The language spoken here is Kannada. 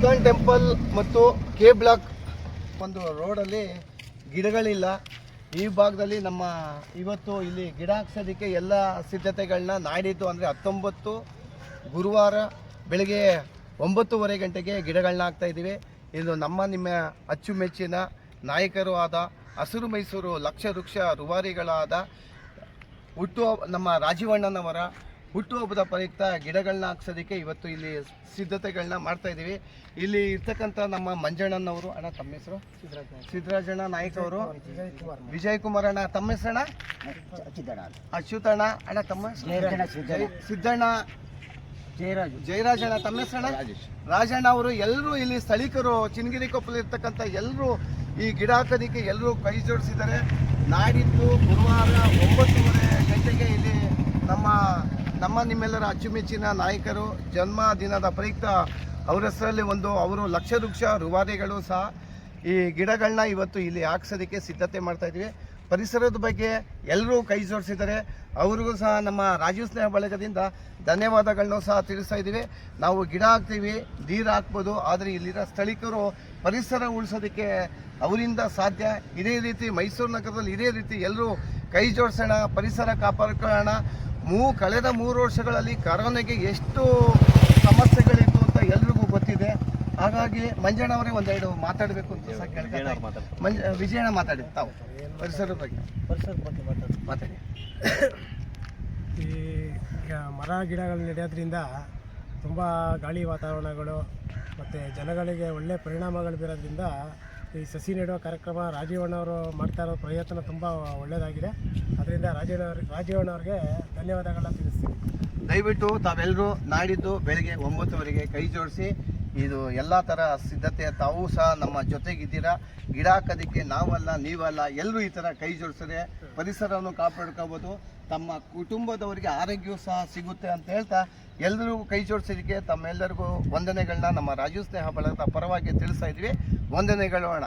ಇಸ್ಕಾನ್ ಟೆಂಪಲ್ ಮತ್ತು ಕೆ ಬ್ಲಾಕ್ ಒಂದು ರೋಡಲ್ಲಿ ಗಿಡಗಳಿಲ್ಲ. ಈ ಭಾಗದಲ್ಲಿ ನಮ್ಮ ಇವತ್ತು ಇಲ್ಲಿ ಗಿಡ ಹಾಕ್ಸೋದಕ್ಕೆ ಎಲ್ಲ ಸಿದ್ಧತೆಗಳನ್ನ ನಾಡಿದ್ದು ಅಂದರೆ 19 ಗುರುವಾರ ಬೆಳಗ್ಗೆ 9:30 ಗಂಟೆಗೆ ಗಿಡಗಳನ್ನ ಹಾಕ್ತಾಯಿದ್ದೀವಿ. ಇದು ನಿಮ್ಮ ಅಚ್ಚುಮೆಚ್ಚಿನ ನಾಯಕರು ಆದ ಹಸಿರು ಮೈಸೂರು ಲಕ್ಷ ವೃಕ್ಷ ರೂವಾರಿಗಳಾದ ನಮ್ಮ ರಾಜೀವಣ್ಣನವರ ಹುಟ್ಟುಹಬ್ಬದ ಪ್ರಯುಕ್ತ ಗಿಡಗಳನ್ನ ಹಾಕ್ಸೋದಕ್ಕೆ ಇವತ್ತು ಇಲ್ಲಿ ಸಿದ್ಧತೆಗಳನ್ನ ಮಾಡ್ತಾಯಿದ್ದೀವಿ. ಇಲ್ಲಿ ಇರ್ತಕ್ಕಂಥ ನಮ್ಮ ಮಂಜಣ್ಣನವರು, ಅಣ್ಣ ತಮ್ಮ ಹೆಸರು? ಸಿದ್ದರಾಜಣ್ಣ ನಾಯ್ಕ ಅವರು, ವಿಜಯ್ ಕುಮಾರ್ ಅಣ್ಣ ತಮ್ಮ ಹೆಸರಣ್ಣ? ಅಚ್ಯುತಣ್ಣ ಅಣ್ಣ ತಮ್ಮ ಸಿದ್ದಣ್ಣ, ಜಯರಾಜಣ್ಣ ತಮ್ಮ ಹೆಸರಣ್ಣ? ರಾಜಣ್ಣ ಅವರು. ಎಲ್ಲರೂ ಇಲ್ಲಿ ಸ್ಥಳೀಕರು ಚಿನ್ನಗಿರಿ ಕೊಪ್ಪಲು ಇರ್ತಕ್ಕಂಥ ಎಲ್ಲರೂ ಈ ಗಿಡ ಹಾಕೋದಕ್ಕೆ ಎಲ್ಲರೂ ಕೈ ಜೋಡಿಸಿದ್ದಾರೆ. ನಾಡಿದ್ದು ಗುರುವಾರ 9:30 ಗಂಟೆಗೆ ಇಲ್ಲಿ ನಿಮ್ಮೆಲ್ಲರ ಅಚ್ಚುಮೆಚ್ಚಿನ ನಾಯಕರು ಜನ್ಮದಿನದ ಪ್ರಯುಕ್ತ ಅವರ ಹೆಸರಲ್ಲಿ ಅವರು ಲಕ್ಷ ವೃಕ್ಷ ರೂವಾರಿಗಳು ಸಹ ಈ ಗಿಡಗಳನ್ನ ಇವತ್ತು ಇಲ್ಲಿ ಹಾಕ್ಸೋದಕ್ಕೆ ಸಿದ್ಧತೆ ಮಾಡ್ತಾಯಿದ್ವಿ. ಪರಿಸರದ ಬಗ್ಗೆ ಎಲ್ಲರೂ ಕೈ ಜೋಡಿಸಿದ್ದಾರೆ. ಅವ್ರಿಗೂ ಸಹ ನಮ್ಮ ರಾಜೀವ್ ಸ್ನೇಹ ಬಳಗದಿಂದ ಧನ್ಯವಾದಗಳನ್ನೂ ಸಹ ತಿಳಿಸ್ತಾ ಇದ್ದೀವಿ. ನಾವು ಗಿಡ ಹಾಕ್ತೀವಿ, ನೀರು ಹಾಕ್ಬೋದು, ಆದರೆ ಇಲ್ಲಿರೋ ಸ್ಥಳೀಕರು ಪರಿಸರ ಉಳಿಸೋದಕ್ಕೆ ಅವರಿಂದ ಸಾಧ್ಯ. ಇದೇ ರೀತಿ ಮೈಸೂರು ನಗರದಲ್ಲಿ ಇದೇ ರೀತಿ ಎಲ್ಲರೂ ಕೈ ಜೋಡಿಸೋಣ, ಪರಿಸರ ಕಾಪಾಡ್ಕೊಳ್ಳೋಣ. ಕಳೆದ 3 ವರ್ಷಗಳಲ್ಲಿ ಕರೋನಾಗೆ ಎಷ್ಟು ಸಮಸ್ಯೆಗಳಿತ್ತು ಅಂತ ಎಲ್ರಿಗೂ ಗೊತ್ತಿದೆ. ಹಾಗಾಗಿ ಮಂಜಣ್ಣವರೇ ಒಂದೆರಡು ಮಾತಾಡಬೇಕು ಅಂತ ಸಹ ಕೇಳ್ತಾರೆ. ವಿಜಯಣ್ಣ ಮಾತಾಡಿ, ತಾವು ಪರಿಸರದ ಬಗ್ಗೆ ಮಾತಾಡಿ. ಈಗ ಮರ ಗಿಡಗಳು ನೆಡೋದ್ರಿಂದ ತುಂಬ ಗಾಳಿ ವಾತಾವರಣಗಳು ಮತ್ತು ಜನಗಳಿಗೆ ಒಳ್ಳೆಯ ಪರಿಣಾಮಗಳು ಬೀರೋದ್ರಿಂದ ಈ ಸಸಿ ನೆಡುವ ಕಾರ್ಯಕ್ರಮ ರಾಜೀವಣ್ಣವರು ಮಾಡ್ತಾ ಇರೋ ಪ್ರಯತ್ನ ತುಂಬ ಒಳ್ಳೆಯದಾಗಿದೆ. ಅದರಿಂದ ರಾಜೀವಣ್ಣವ್ರಿಗೆ ಧನ್ಯವಾದಗಳನ್ನ ತಿಳಿಸ್ತೀನಿ. ದಯವಿಟ್ಟು ತಾವೆಲ್ಲರೂ ನಾಡಿದ್ದು ಬೆಳಗ್ಗೆ 9:00 ಕೈ ಜೋಡಿಸಿ ಇದು ಎಲ್ಲ ಥರ ಸಿದ್ಧತೆ ತಾವು ಸಹ ನಮ್ಮ ಜೊತೆಗಿದ್ದೀರಾ. ಗಿಡ ಹಾಕೋದಕ್ಕೆ ನಾವಲ್ಲ ನೀವಲ್ಲ, ಎಲ್ಲರೂ ಈ ಥರ ಕೈ ಜೋಡಿಸಿದ್ರೆ ಪರಿಸರವನ್ನು ಕಾಪಾಡ್ಕೋಬೋದು, ತಮ್ಮ ಕುಟುಂಬದವರಿಗೆ ಆರೋಗ್ಯವೂ ಸಹ ಸಿಗುತ್ತೆ ಅಂತ ಹೇಳ್ತಾ ಎಲ್ಲರೂ ಕೈ ಜೋಡಿಸೋದಕ್ಕೆ ತಮ್ಮೆಲ್ಲರಿಗೂ ವಂದನೆಗಳನ್ನ ನಮ್ಮ ರಾಜೀವ್ ಸ್ನೇಹ ಬಳಗದ ಪರವಾಗಿ ತಿಳಿಸ್ತಾ ಇದ್ವಿ. ವಂದನೆಗಳು ಅಣ್ಣ.